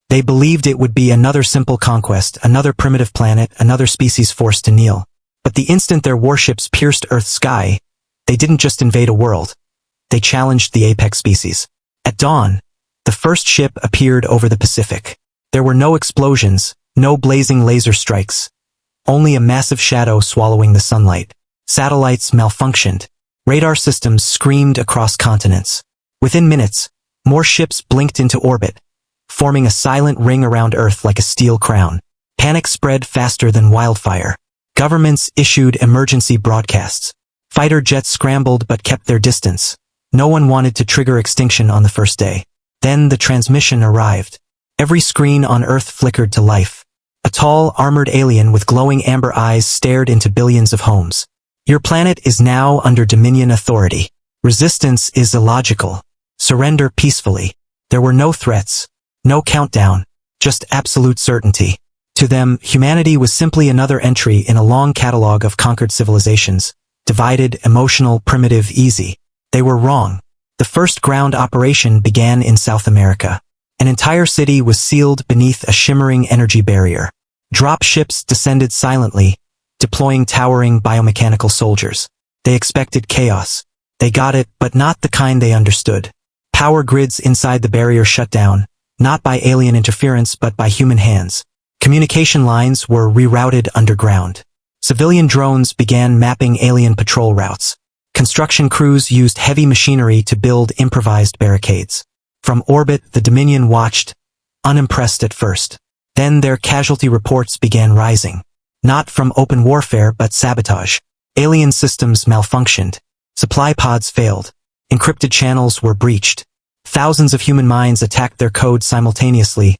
They believed it would be another simple conquest, another primitive planet, another species forced to kneel. But the instant their warships pierced Earth's sky, they didn't just invade a world. They challenged the apex species. At dawn, the first ship appeared over the Pacific. There were no explosions, no blazing laser strikes. Only a massive shadow swallowing the sunlight. Satellites malfunctioned. Radar systems screamed across continents. Within minutes, more ships blinked into orbit, forming a silent ring around Earth like a steel crown. Panic spread faster than wildfire. Governments issued emergency broadcasts. Fighter jets scrambled but kept their distance. No one wanted to trigger extinction on the first day. Then the transmission arrived. Every screen on Earth flickered to life. A tall, armored alien with glowing amber eyes stared into billions of homes. Your planet is now under Dominion authority. Resistance is illogical. Surrender peacefully. There were no threats, no countdown, just absolute certainty. To them, humanity was simply another entry in a long catalog of conquered civilizations. Divided, emotional, primitive, easy. They were wrong. The first ground operation began in South America. An entire city was sealed beneath a shimmering energy barrier. Drop ships descended silently, deploying towering biomechanical soldiers. They expected chaos. They got it, but not the kind they understood. Power grids inside the barrier shut down, not by alien interference but by human hands. Communication lines were rerouted underground. Civilian drones began mapping alien patrol routes. Construction crews used heavy machinery to build improvised barricades. From orbit, the Dominion watched, unimpressed at first. Then their casualty reports began rising. Not from open warfare but sabotage. Alien systems malfunctioned. Supply pods failed. Encrypted channels were breached. Thousands of human minds attacked their code simultaneously.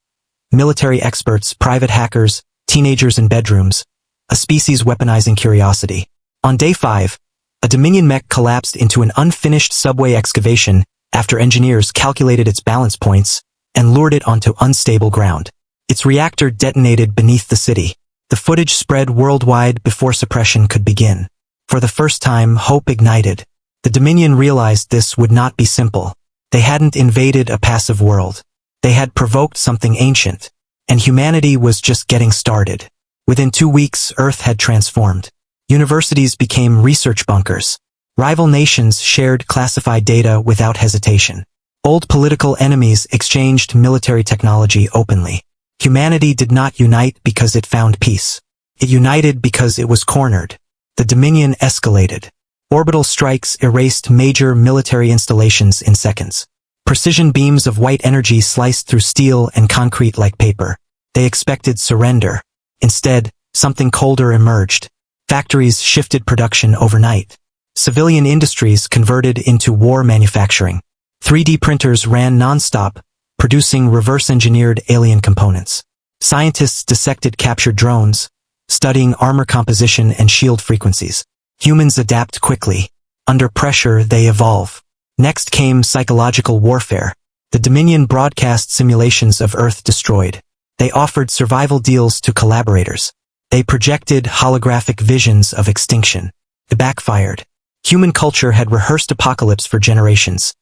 Military experts, private hackers, teenagers in bedrooms. A species weaponizing curiosity. On day 5, a Dominion mech collapsed into an unfinished subway excavation after engineers calculated its balance points and lured it onto unstable ground. Its reactor detonated beneath the city. The footage spread worldwide before suppression could begin. For the first time, hope ignited. The Dominion realized this would not be simple. They hadn't invaded a passive world. They had provoked something ancient, and humanity was just getting started. Within 2 weeks, Earth had transformed. Universities became research bunkers. Rival nations shared classified data without hesitation. Old political enemies exchanged military technology openly. Humanity did not unite because it found peace. It united because it was cornered. The Dominion escalated. Orbital strikes erased major military installations in seconds. Precision beams of white energy sliced through steel and concrete like paper. They expected surrender. Instead, something colder emerged. Factories shifted production overnight. Civilian industries converted into war manufacturing. 3D printers ran non-stop, producing reverse-engineered alien components. Scientists dissected captured drones, studying armor composition and shield frequencies. Humans adapt quickly. Under pressure, they evolve. Next came psychological warfare. The Dominion broadcast simulations of Earth destroyed. They offered survival deals to collaborators. They projected holographic visions of extinction. It backfired. Human culture had rehearsed apocalypse for generations.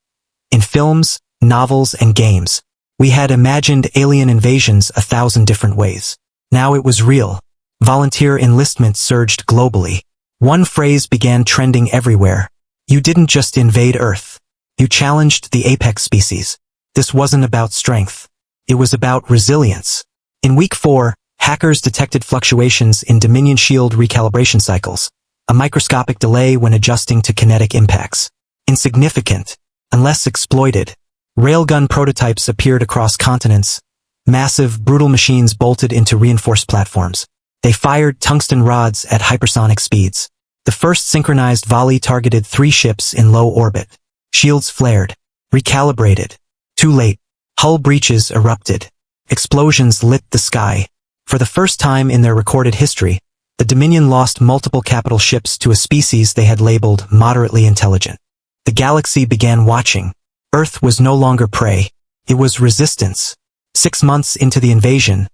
In films, novels, and games, we had imagined alien invasions 1,000 different ways. Now it was real. Volunteer enlistment surged globally. One phrase began trending everywhere. You didn't just invade Earth. You challenged the apex species. This wasn't about strength. It was about resilience. In week 4, hackers detected fluctuations in Dominion shield recalibration cycles. A microscopic delay when adjusting to kinetic impacts. Insignificant, unless exploited. Railgun prototypes appeared across continents. Massive, brutal machines bolted into reinforced platforms. They fired tungsten rods at hypersonic speeds. The first synchronized volley targeted 3 ships in low orbit. Shields flared. Recalibrated. Too late. Hull breaches erupted. Explosions lit the sky. For the first time in their recorded history, the Dominion lost multiple capital ships to a species they had labeled moderately intelligent. The galaxy began watching. Earth was no longer prey. It was resistance. 6 months into the invasion,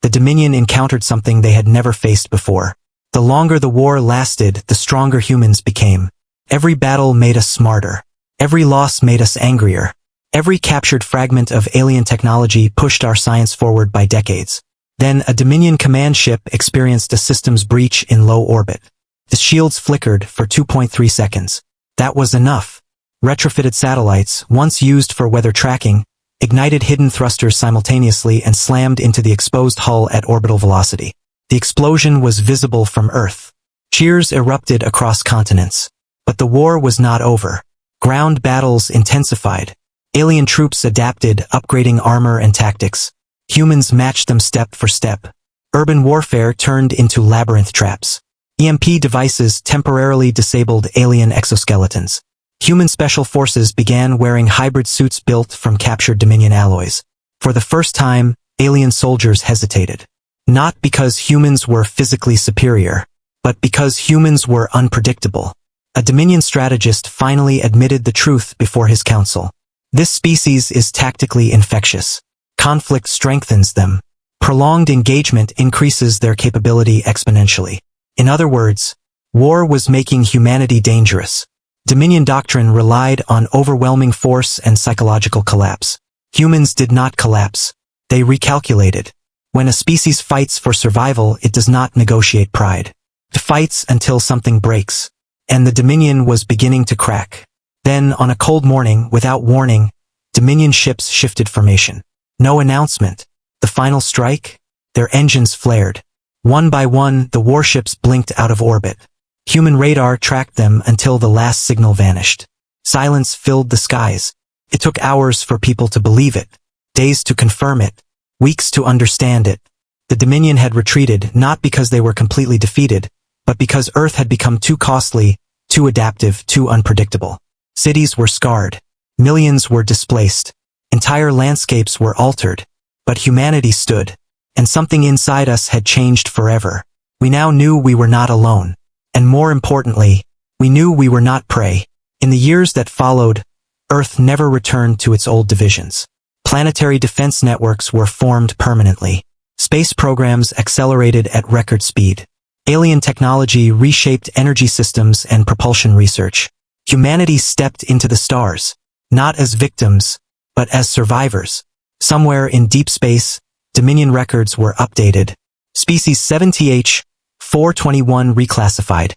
the Dominion encountered something they had never faced before. The longer the war lasted, the stronger humans became. Every battle made us smarter. Every loss made us angrier. Every captured fragment of alien technology pushed our science forward by decades. Then a Dominion command ship experienced a systems breach in low orbit. The shields flickered for 2.3 seconds. That was enough. Retrofitted satellites, once used for weather tracking, ignited hidden thrusters simultaneously and slammed into the exposed hull at orbital velocity. The explosion was visible from Earth. Cheers erupted across continents. But the war was not over. Ground battles intensified. Alien troops adapted, upgrading armor and tactics. Humans matched them step for step. Urban warfare turned into labyrinth traps. EMP devices temporarily disabled alien exoskeletons. Human special forces began wearing hybrid suits built from captured Dominion alloys. For the first time, alien soldiers hesitated. Not because humans were physically superior, but because humans were unpredictable. A Dominion strategist finally admitted the truth before his council. This species is tactically infectious. Conflict strengthens them. Prolonged engagement increases their capability exponentially. In other words, war was making humanity dangerous. Dominion doctrine relied on overwhelming force and psychological collapse. Humans did not collapse. They recalculated. When a species fights for survival, it does not negotiate pride. It fights until something breaks. And the Dominion was beginning to crack. Then, on a cold morning, without warning, Dominion ships shifted formation. No announcement. The final strike? Their engines flared. One by one, the warships blinked out of orbit. Human radar tracked them until the last signal vanished. Silence filled the skies. It took hours for people to believe it, days to confirm it, weeks to understand it. The Dominion had retreated not because they were completely defeated, but because Earth had become too costly, too adaptive, too unpredictable. Cities were scarred. Millions were displaced. Entire landscapes were altered. But humanity stood. And something inside us had changed forever. We now knew we were not alone. And more importantly, we knew we were not prey. In the years that followed, Earth never returned to its old divisions. Planetary defense networks were formed permanently. Space programs accelerated at record speed. Alien technology reshaped energy systems and propulsion research. Humanity stepped into the stars, not as victims, but as survivors. Somewhere in deep space, Dominion records were updated. Species 7TH-421 reclassified.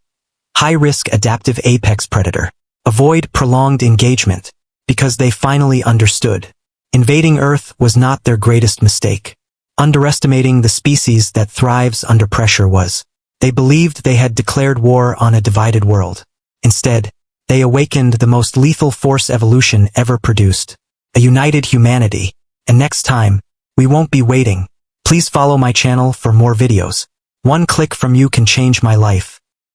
High-risk adaptive apex predator. Avoid prolonged engagement, because they finally understood. Invading Earth was not their greatest mistake. Underestimating the species that thrives under pressure was. They believed they had declared war on a divided world. Instead, they awakened the most lethal force evolution ever produced. A united humanity. And next time, we won't be waiting. Please follow my channel for more videos. One click from you can change my life.